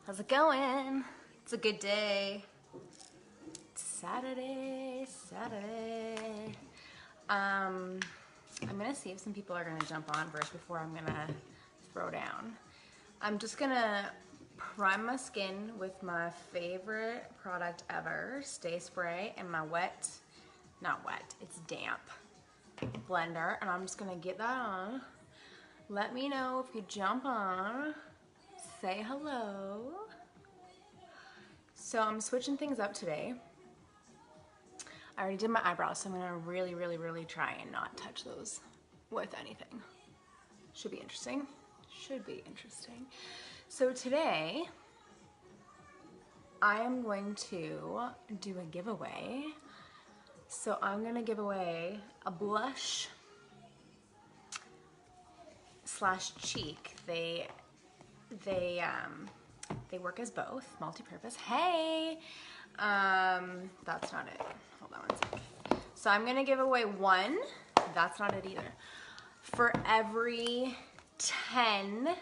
How's it going? It's a good day. It's Saturday. I'm gonna see if some people are gonna jump on first before I'm gonna throw down. I'm just gonna prime my skin with my favorite product ever, Stay Spray, and my not wet, it's damp blender, and I'm just gonna get that on. Let me know if you jump on. Say hello. So I'm switching things up today. I already did my eyebrows, so I'm gonna really try and not touch those with anything. Should be interesting. So today, I am going to do a giveaway. So I'm gonna give away a blush / cheek. They work as both, multi-purpose. Hey, that's not it. Hold on one sec. So I'm gonna give away one. That's not it either. For every 10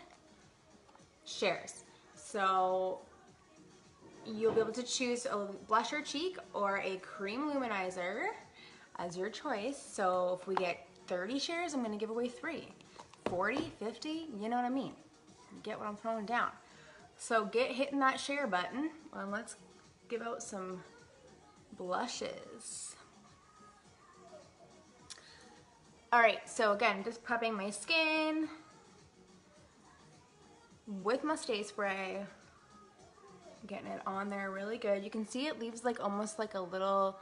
shares. So you'll be able to choose a blush or cheek or a cream luminizer as your choice. So if we get 30 shares, I'm gonna give away 3. 40, 50, you know what I mean. Get what I'm throwing down. So get hitting that share button and let's give out some blushes. All right, so again, just prepping my skin with my Stay Spray, getting it on there really good. You can see it leaves like almost like a little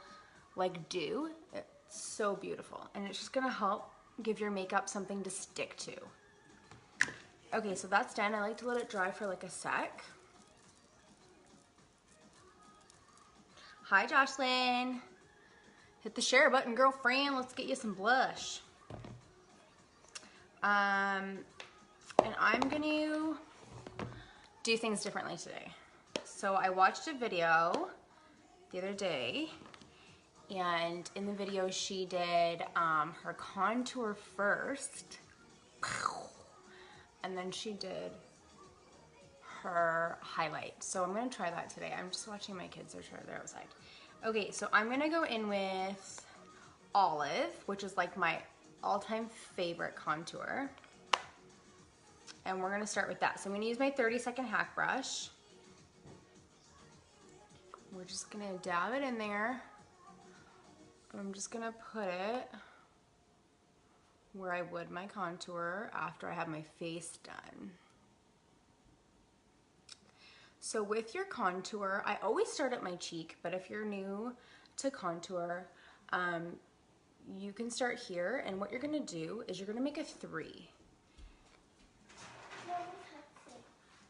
like dew. It's so beautiful, and it's just gonna help give your makeup something to stick to. Okay, so that's done. I like to let it dry for like a sec. Hi, Jocelyn. Hit the share button, girlfriend. Let's get you some blush. And I'm gonna do things differently today. So I watched a video the other day, and in the video she did her contour first, and then she did her highlight. So I'm gonna try that today. I'm just watching my kids, they're outside. Okay, so I'm gonna go in with Olive, which is like my all-time favorite contour. And we're gonna start with that. So I'm gonna use my 30-second hack brush. We're just gonna dab it in there. I'm just gonna put it where I would my contour after I have my face done. So with your contour, I always start at my cheek, but if you're new to contour, you can start here, and what you're gonna do is you're gonna make a 3.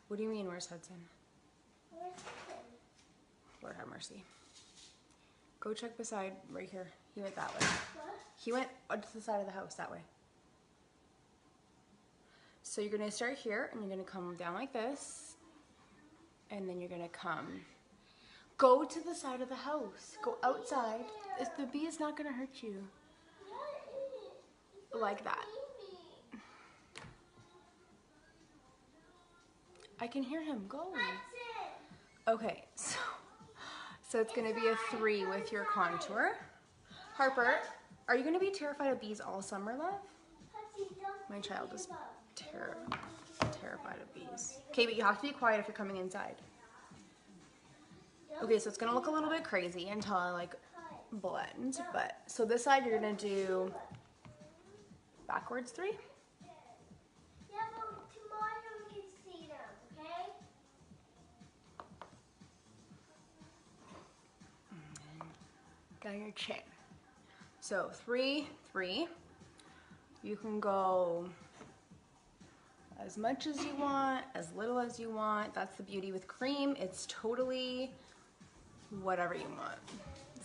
What do you mean, where's Hudson? Lord have mercy. Go check beside, right here. He went that way. What? He went to the side of the house, that way. So you're gonna start here, and you're gonna come down like this, and then you're gonna come. Go to the side of the house. Go outside. If the bee is not gonna hurt you. Like that. I can hear him. Go. Okay, so it's gonna be a 3 with your contour. Harper, are you gonna be terrified of bees all summer, love? My child is terrified of bees. Okay, but you have to be quiet if you're coming inside. Okay, so it's gonna look a little bit crazy until I like blend, but so this side you're gonna do backwards 3. Yeah, but tomorrow we can see them, okay? Down your chin. So 3, 3. You can go as much as you want, as little as you want. That's the beauty with cream. It's totally whatever you want.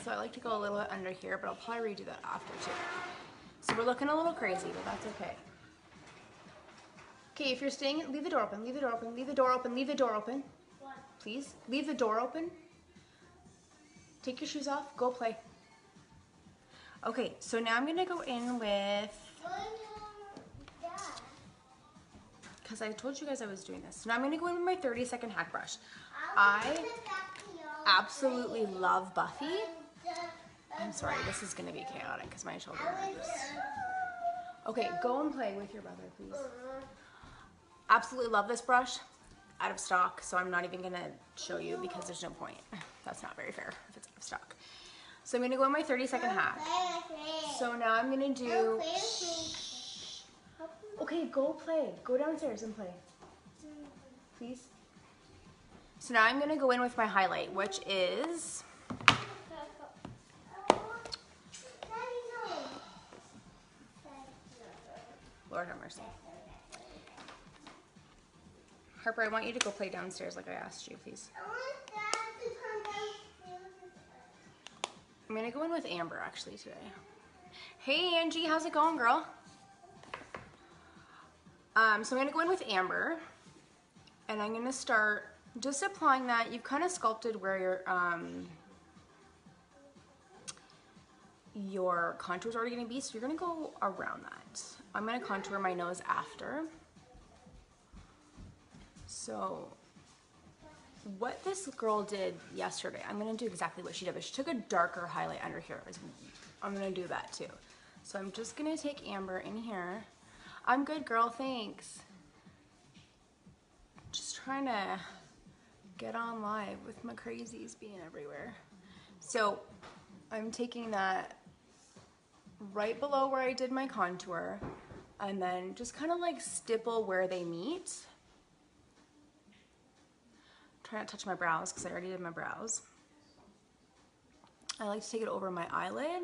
So I like to go a little bit under here, but I'll probably redo that after too. So we're looking a little crazy, but that's okay. Okay, if you're staying, leave the door open, leave the door open, leave the door open, leave the door open. What? Please, leave the door open. Take your shoes off, go play. Okay, so now I'm gonna go in with, because I told you guys I was doing this. So now I'm going to go in with my 30-second hack brush. I absolutely love Buffy. I'm sorry, this is going to be chaotic because my children are just... Okay, go and play with your brother, please. Absolutely love this brush. Out of stock, so I'm not even going to show you because there's no point. That's not very fair if it's out of stock. So I'm going to go in my 30-second hack. So now I'm going to do... Okay, go play. Go downstairs and play. Please. So now I'm going to go in with my highlight, which is... Lord have mercy. Harper, I want you to go play downstairs like I asked you, please. I'm going to go in with Amber, actually, today. Hey, Angie, how's it going, girl? So I'm going to go in with Amber, and I'm going to start just applying that. You've kind of sculpted where your contour is already going to be, so you're going to go around that. I'm going to contour my nose after. So what this girl did yesterday, I'm going to do exactly what she did, but she took a darker highlight under here. I'm going to do that too. So I'm just going to take Amber in here. I'm good, girl, thanks. Just trying to get on live with my crazies being everywhere. So I'm taking that right below where I did my contour and then just kind of like stipple where they meet. Try not to touch my brows because I already did my brows. I like to take it over my eyelid.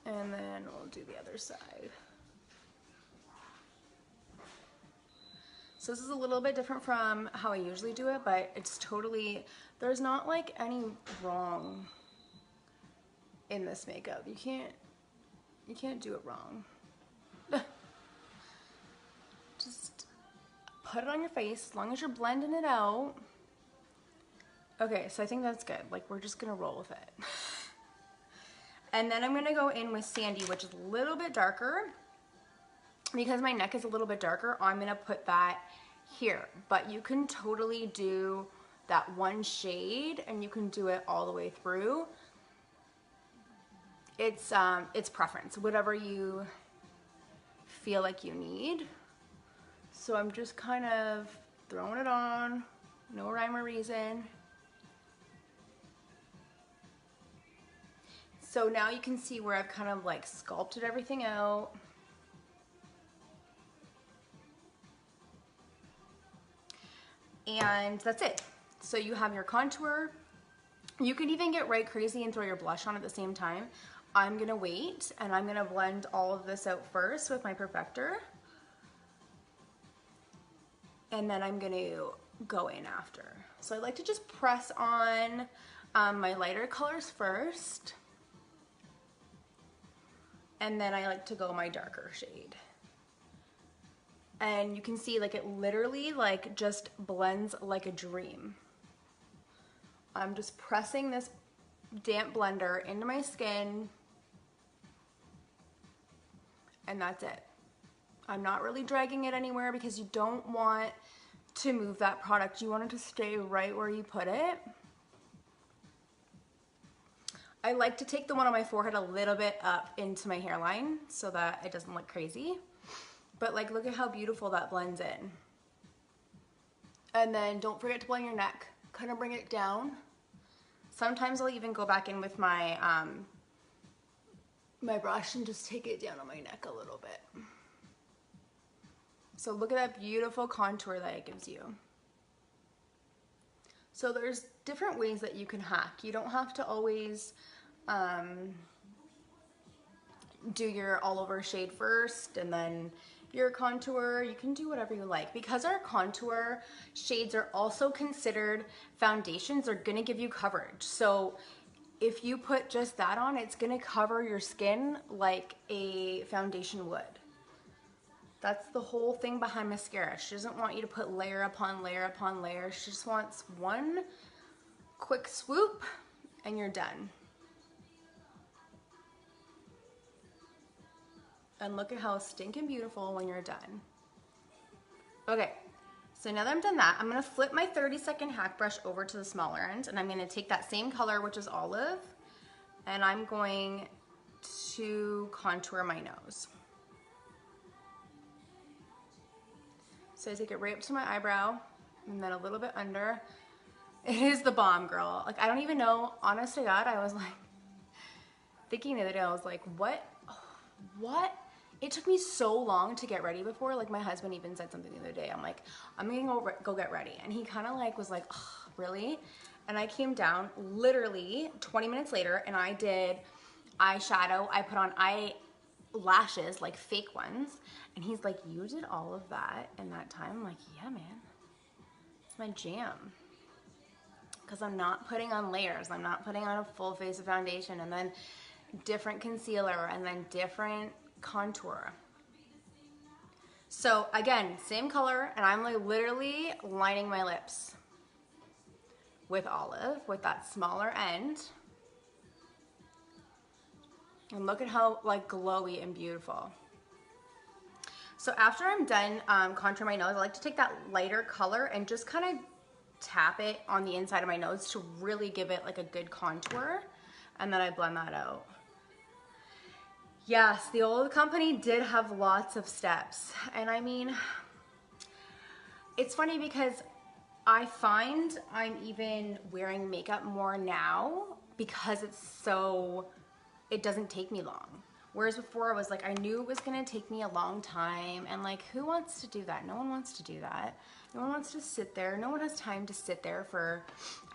And then we'll do the other side. So this is a little bit different from how I usually do it, but it's totally, there's not like any wrong in this makeup. You can't do it wrong. Just put it on your face as long as you're blending it out. Okay, so I think that's good. Like, we're just gonna roll with it. And then I'm gonna go in with Sandy, which is a little bit darker. Because my neck is a little bit darker, I'm gonna put that here. But you can totally do that one shade and you can do it all the way through. It's preference, whatever you feel like you need. So I'm just kind of throwing it on, no rhyme or reason. So now you can see where I've kind of like sculpted everything out. And that's it. So you have your contour. You can even get right crazy and throw your blush on at the same time. I'm gonna wait and I'm gonna blend all of this out first with my perfector. And then I'm gonna go in after. So I like to just press on my lighter colors first. And then I like to go my darker shade. And you can see like it literally like just blends like a dream. I'm just pressing this damp blender into my skin. And that's it. I'm not really dragging it anywhere because you don't want to move that product. You want it to stay right where you put it. I like to take the one on my forehead a little bit up into my hairline so that it doesn't look crazy. But like, look at how beautiful that blends in. And then don't forget to blend your neck. Kind of bring it down. Sometimes I'll even go back in with my my brush and just take it down on my neck a little bit. So look at that beautiful contour that it gives you. So there's different ways that you can hack. You don't have to always do your all over shade first and then your contour. You can do whatever you like. Because our contour shades are also considered foundations, they're gonna give you coverage. So if you put just that on, it's gonna cover your skin like a foundation would. That's the whole thing behind mascara. She doesn't want you to put layer upon layer upon layer. She just wants one quick swoop and you're done. And look at how stinking beautiful when you're done. Okay, so now that I'm done that, I'm gonna flip my 30-second hack brush over to the smaller end, and I'm gonna take that same color, which is olive, and I'm going to contour my nose. So I take it right up to my eyebrow, and then a little bit under. It is the bomb, girl. Like, I don't even know, honest to God, I was like, thinking the other day, I was like, what? It took me so long to get ready before. Like, my husband even said something the other day. I'm like, I'm gonna go get ready. And he kind of like was like, oh, really? And I came down literally 20 minutes later, and I did eyeshadow. I put on eyelashes, like fake ones. And he's like, you did all of that in that time? I'm like, yeah, man. It's my jam. Because I'm not putting on layers. I'm not putting on a full face of foundation and then different concealer and then different contour. So again, same color, and I'm like literally lining my lips with olive with that smaller end. And look at how like glowy and beautiful. So after I'm done contouring my nose, I like to take that lighter color and just kind of tap it on the inside of my nose to really give it like a good contour, and then I blend that out. Yes, the old company did have lots of steps, and I mean, it's funny because I find I'm even wearing makeup more now because it doesn't take me long. Whereas before I was like, I knew it was gonna take me a long time, and like, who wants to do that? No one wants to do that. No one wants to sit there. No one has time to sit there for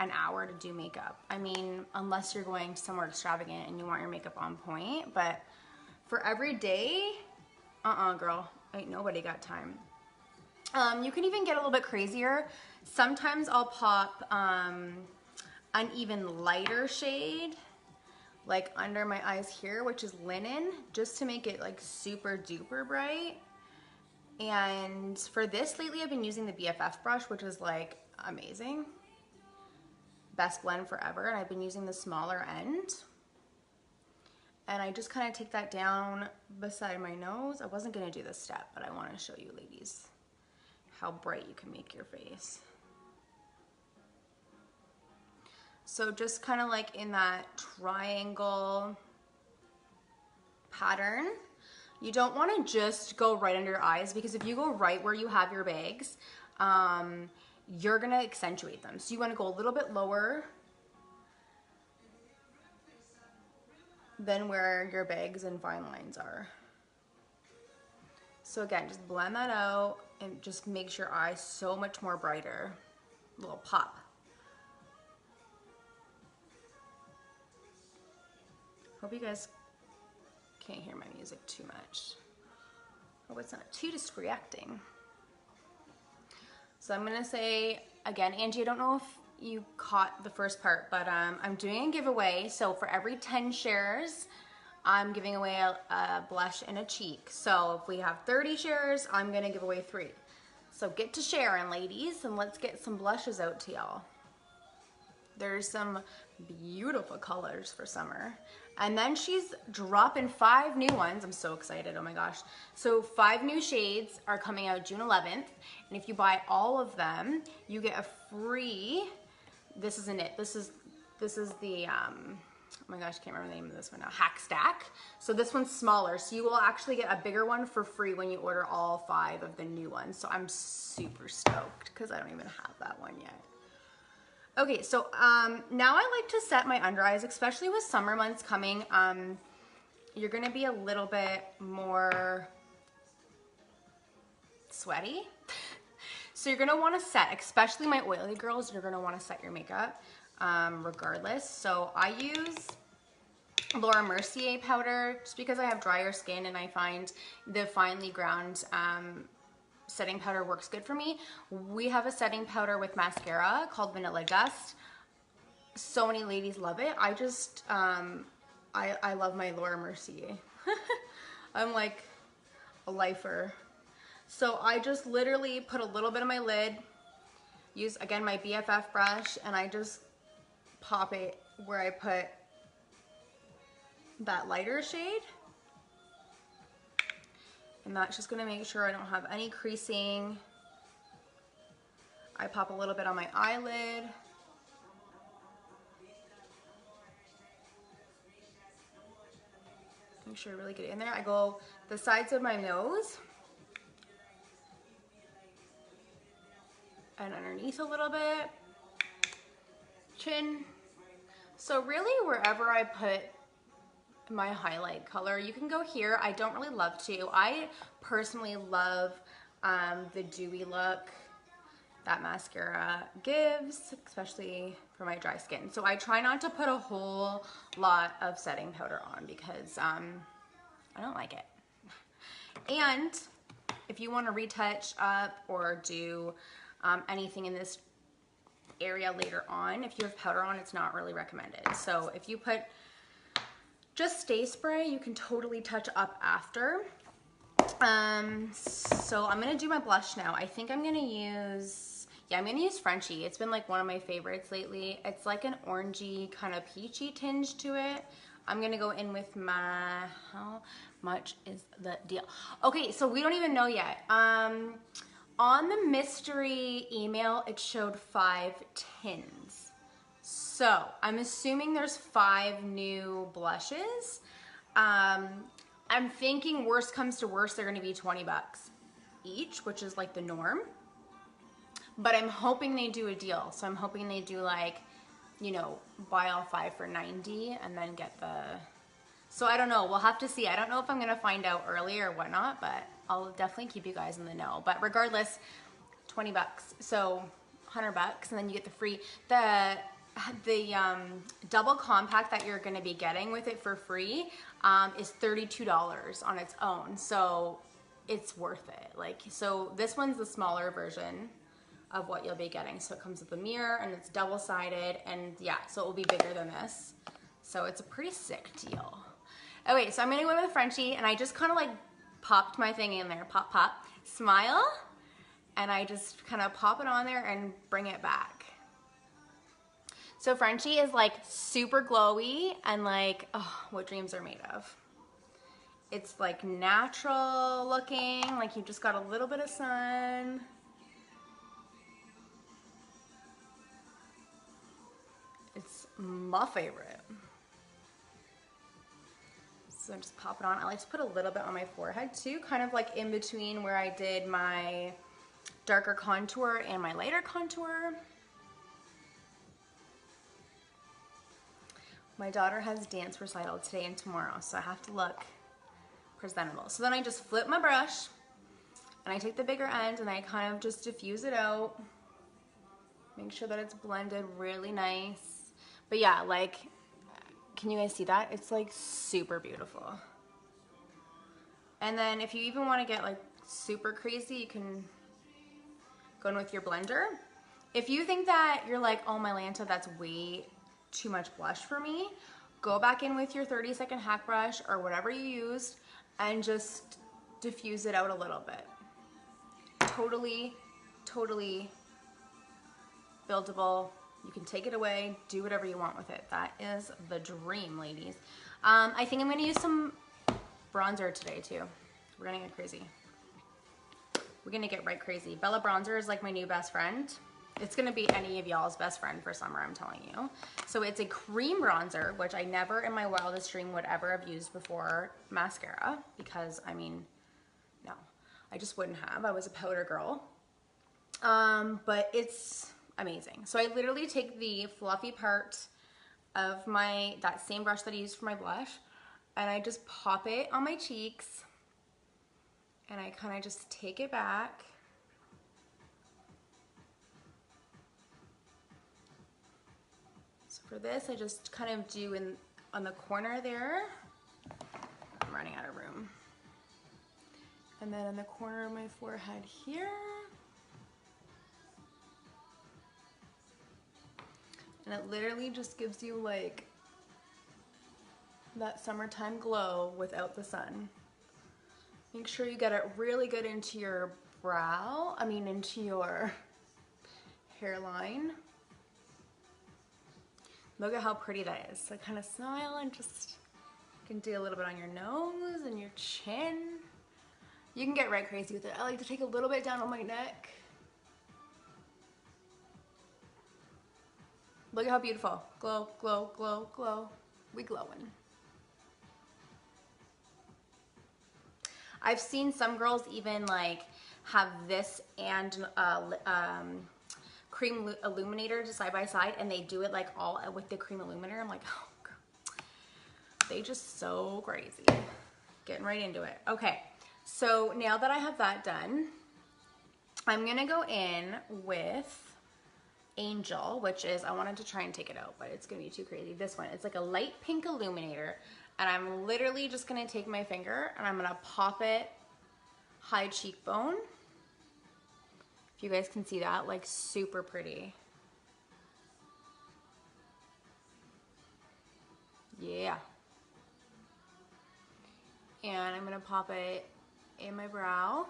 an hour to do makeup. I mean, unless you're going somewhere extravagant and you want your makeup on point, but for every day, girl, ain't nobody got time. You can even get a little bit crazier. Sometimes I'll pop an even lighter shade, like under my eyes here, which is linen, just to make it like super duper bright. And for this lately, I've been using the BFF brush, which is like amazing. Best blend forever. And I've been using the smaller end. And I just kind of take that down beside my nose. I wasn't gonna do this step, but I want to show you ladies how bright you can make your face. So just kind of like in that triangle pattern. You don't want to just go right under your eyes, because if you go right where you have your bags, you're gonna accentuate them. So you want to go a little bit lower than where your bags and fine lines are. So again, just blend that out and just makes your eye so much more brighter. A little pop. Hope you guys can't hear my music too much. Hope it's not too distracting. So I'm gonna say, again, Angie, I don't know if you caught the first part, but I'm doing a giveaway. So for every 10 shares, I'm giving away a blush and a cheek. So if we have 30 shares, I'm gonna give away 3. So get to sharing, ladies, and let's get some blushes out to y'all. There's some beautiful colors for summer. And then she's dropping 5 new ones. I'm so excited, oh my gosh. So 5 new shades are coming out June 11th. And if you buy all of them, you get a free, this isn't it, this is the, oh my gosh, I can't remember the name of this one now, Hack Stack. So this one's smaller. So you will actually get a bigger one for free when you order all 5 of the new ones. So I'm super stoked because I don't even have that one yet. Okay, so now I like to set my under eyes, especially with summer months coming. You're gonna be a little bit more sweaty. So you're gonna wanna set, especially my oily girls, you're gonna wanna set your makeup regardless. So I use Laura Mercier powder just because I have drier skin and I find the finely ground setting powder works good for me. We have a setting powder with mascara called Vanilla Dust. So many ladies love it. I just, I love my Laura Mercier. I'm like a lifer. So I just literally put a little bit on my lid, use again my BFF brush, and I just pop it where I put that lighter shade. And that's just gonna make sure I don't have any creasing. I pop a little bit on my eyelid. Make sure I really get it in there. I go the sides of my nose and underneath a little bit, chin. So really wherever I put my highlight color, you can go here. I don't really love to. I personally love the dewy look that mascara gives, especially for my dry skin. So I try not to put a whole lot of setting powder on because I don't like it. And if you want to retouch up or do anything in this area later on, if you have powder on, it's not really recommended. So if you put just Stay Spray, you can totally touch up after. So I'm gonna do my blush now. I think I'm gonna use, I'm gonna use Frenchie. It's been like one of my favorites lately. It's like an orangey kind of peachy tinge to it. I'm gonna go in with my, how much is the deal? Okay, so we don't even know yet. On the mystery email, it showed 5 tins. So I'm assuming there's 5 new blushes. I'm thinking worst comes to worst, they're gonna be 20 bucks each, which is like the norm. But I'm hoping they do a deal. So I'm hoping they do like, you know, buy all 5 for 90 and then get the, so I don't know, we'll have to see. I don't know if I'm gonna find out early or whatnot, but I'll definitely keep you guys in the know. But regardless, 20 bucks, so 100 bucks, and then you get the free, the double compact that you're gonna be getting with it for free is $32 on its own, so it's worth it. Like, so this one's the smaller version of what you'll be getting. So it comes with a mirror and it's double-sided, and yeah, so it will be bigger than this. So it's a pretty sick deal. Okay, so I'm gonna go with Frenchie, and I just kind of like popped my thing in there, pop, pop, smile, and I just kind of pop it on there and bring it back. So Frenchie is like super glowy and like, oh, what dreams are made of. It's like natural looking, like you just got a little bit of sun. It's my favorite. So just pop it on. I like to put a little bit on my forehead too, kind of like in between where I did my darker contour and my lighter contour. My daughter has dance recital today and tomorrow, so I have to look presentable. So then I just flip my brush and I take the bigger end and I kind of just diffuse it out. Make sure that it's blended really nice. But yeah, like, can you guys see that? It's like super beautiful. And then if you even want to get like super crazy, you can go in with your blender. If you think that you're like, oh my Lanta, that's way too much blush for me, go back in with your 30-second hack brush or whatever you used and just diffuse it out a little bit. Totally, totally buildable. You can take it away, do whatever you want with it. That is the dream, ladies. I think I'm gonna use some bronzer today too. We're gonna get crazy. We're gonna get right crazy. Bella Bronzer is like my new best friend. It's gonna be any of y'all's best friend for summer, I'm telling you. So it's a cream bronzer, which I never in my wildest dream would ever have used before mascara, because I mean, no, I just wouldn't have. I was a powder girl. But it's amazing. So I literally take the fluffy part of that same brush that I used for my blush, and I just pop it on my cheeks, and I kind of just take it back. So for this, I just kind of do on the corner there. I'm running out of room. And then on the corner of my forehead here. And it literally just gives you like that summertime glow without the sun. Make sure you get it really good into your brow, into your hairline. Look at how pretty that is. So kind of smile and just, you can do a little bit on your nose and your chin. You can get right crazy with it. I like to take a little bit down on my neck. Look at how beautiful. Glow, glow, glow, glow. We glowing. I've seen some girls even like have this and cream illuminator side by side, and they do it like all with the cream illuminator. I'm like, oh, girl. They just so crazy. Getting right into it. Okay, so now that I have that done, I'm gonna go in with Angel, which is, I wanted to try and take it out, but it's gonna be too crazy. This one, it's like a light pink illuminator, and I'm literally just gonna take my finger and I'm gonna pop it high cheekbone. If you guys can see that, like super pretty. Yeah. And I'm gonna pop it in my brow.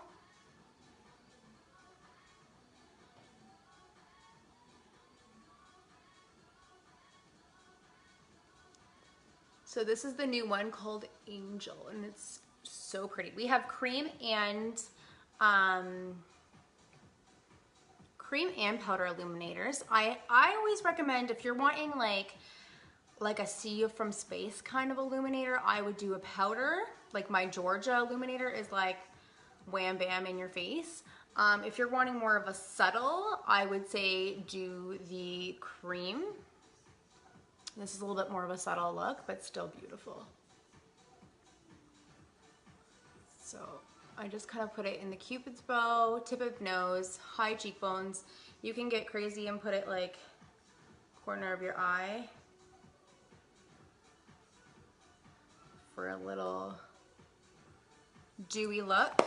So this is the new one called Angel, and it's so pretty. We have cream and powder illuminators. I always recommend, if you're wanting like a see you from space kind of illuminator, I would do a powder. Like my Georgia illuminator is like wham bam in your face. If you're wanting more of a subtle, I would say do the cream. This is a little bit more of a subtle look, but still beautiful. So I just kind of put it in the Cupid's bow, tip of nose, high cheekbones. You can get crazy and put it like corner of your eye for a little dewy look.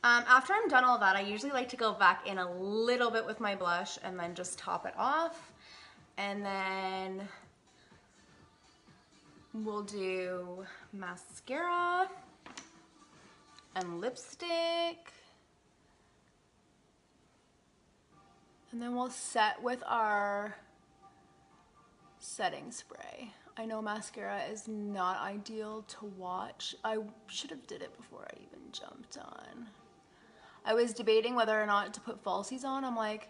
After I'm done all that, I usually like to go back in a little bit with my blush and then just top it off. And then we'll do mascara and lipstick. And then we'll set with our setting spray. I know mascara is not ideal to watch. I should have did it before I even jumped on. I was debating whether or not to put falsies on. I'm like,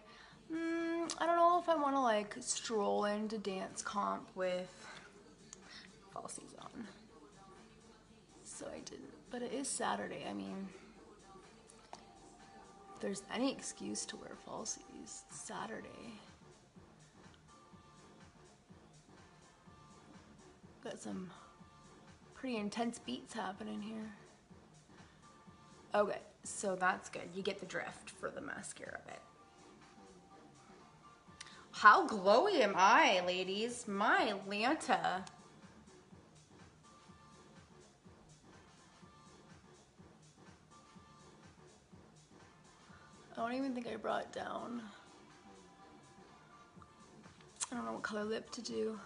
I don't know if I want to like stroll into dance comp with falsies on. So I didn't, but it is Saturday. I mean, if there's any excuse to wear falsies, it's Saturday. Got some pretty intense beats happening here. Okay, so that's good. You get the drift for the mascara bit. How glowy am I, ladies? My Lanta. I don't even think I brought it down. I don't know what color lip to do.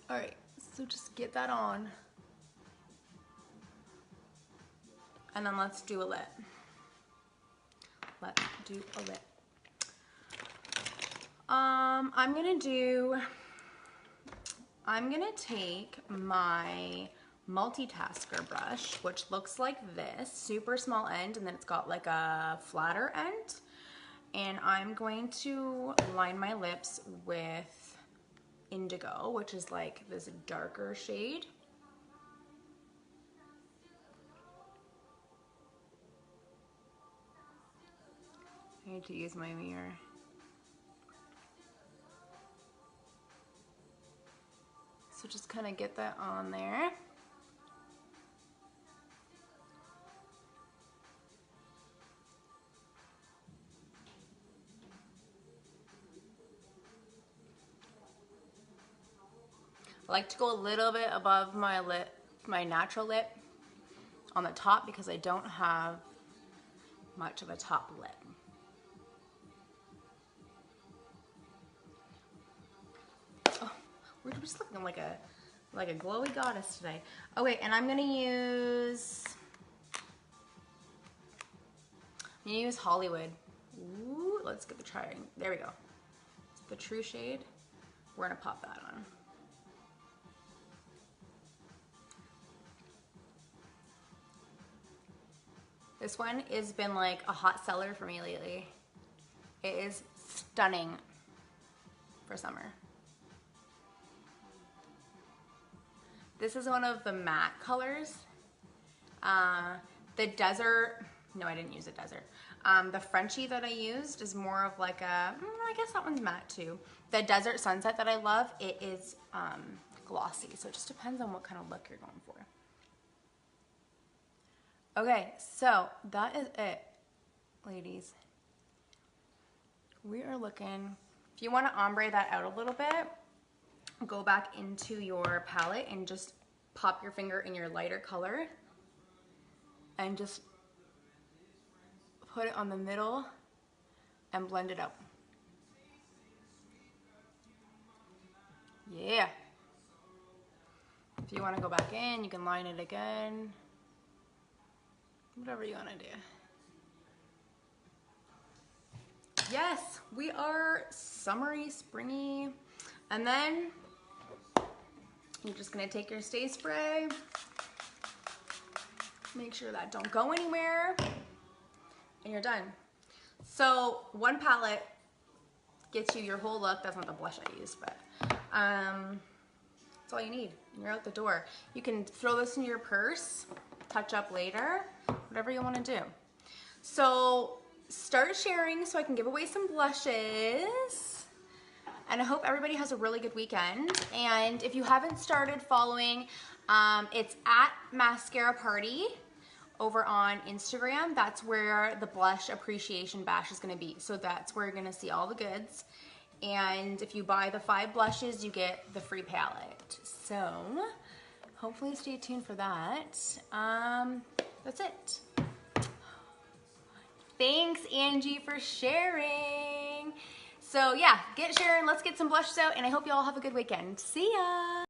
All right, so just get that on. And then let's do a lip. Let's do a lip. I'm gonna take my multitasker brush, which looks like this, super small end, and then it's got like a flatter end. And I'm going to line my lips with Indigo, which is like this darker shade. I need to use my mirror. So just kind of get that on there. I like to go a little bit above my lip, my natural lip on the top, because I don't have much of a top lip. Oh, we're just looking like a glowy goddess today. Okay, and I'm gonna use Hollywood. Ooh, let's get the trying. There we go. It's the true shade. We're gonna pop that on. This one has been like a hot seller for me lately. It is stunning for summer. This is one of the matte colors. The desert, no, I didn't use a desert. The Frenchie that I used is more of like a, I guess that one's matte too. The desert sunset that I love, it is glossy. So it just depends on what kind of look you're going for. Okay, so that is it, ladies. We are looking, if you want to ombre that out a little bit, go back into your palette and just pop your finger in your lighter color and just put it on the middle and blend it out. Yeah. If you want to go back in, you can line it again. Whatever you want to do. Yes, we are summery, springy. And then you're just gonna take your Stay Spray, make sure that don't go anywhere, and you're done. So one palette gets you your whole look. That's not the blush I used, but that's all you need. You're out the door. You can throw this in your purse, touch up later, whatever you want to do. So start sharing so I can give away some blushes. And I hope everybody has a really good weekend. And if you haven't started following, it's at Maskcara Party over on Instagram. That's where the blush appreciation bash is gonna be. So that's where you're gonna see all the goods. And if you buy the 5 blushes, you get the free palette. So hopefully stay tuned for that. That's it. Thanks, Angie, for sharing. So yeah, get sharing. Let's get some blushes out, and I hope you all have a good weekend. See ya.